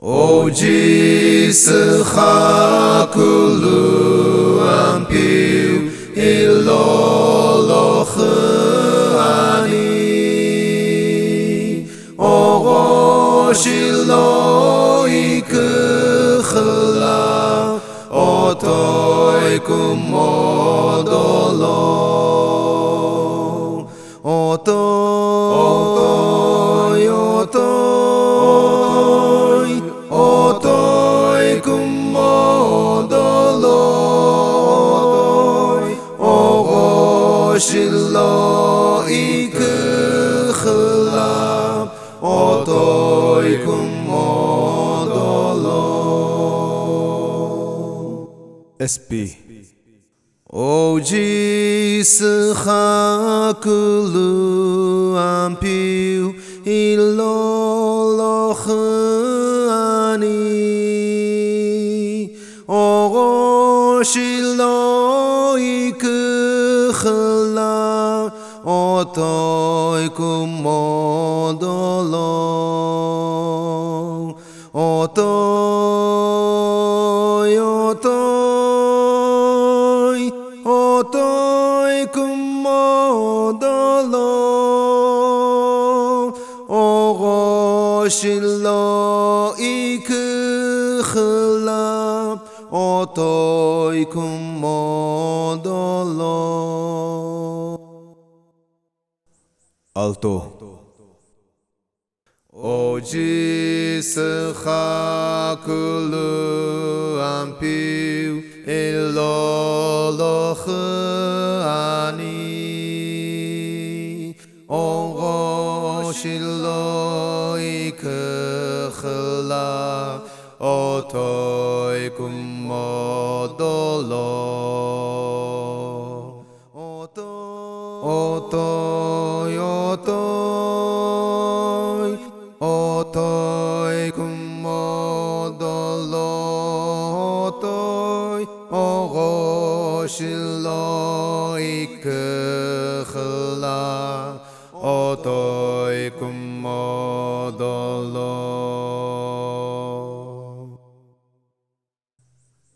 Ojischa kulu ampiu iloloch ani Oroshilo ikchla Otoi kumodolo Otoi kumodolo Oroshilo ikchla Otoi kumodolo SP Ojischa kulu ampiu iloloch ani Oroshilo ikchla Otoi kumodolo Otoi kumodolo Oroshilo ikchla Otoi kumodolo Alto Ojischa kulu ampiu iloloch ani Oroshilo ikchla Otoi kumodolo Otoi kumodolo Oroshilo ikchla Otoi kumodolo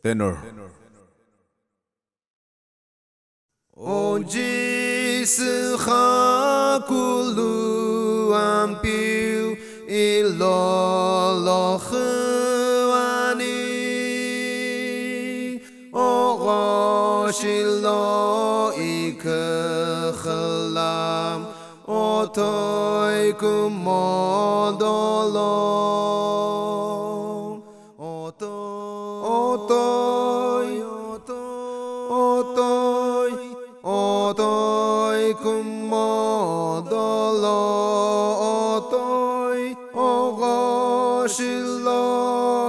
Tenor Ojischa kulu ampiu iloloch ani Oroshilo ikchla Otoi kumodolo Otoi kumodolo Oroshilo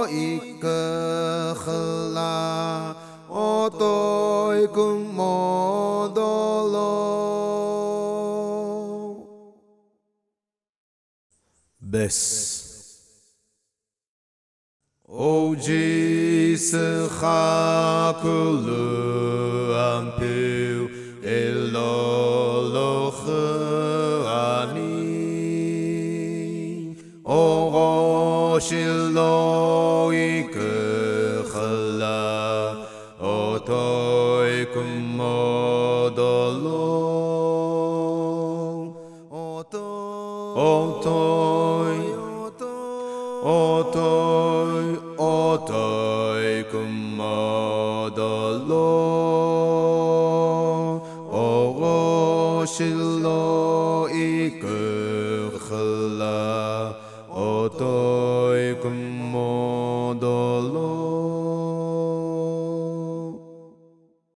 ikchla Otoi kumodolo Bes Ojischa kulu ampiu iloloch ani Oroshilo ikchla Otoi kumodolo Otoi kumodolo Oroshilo ikchla Otoi kumodolo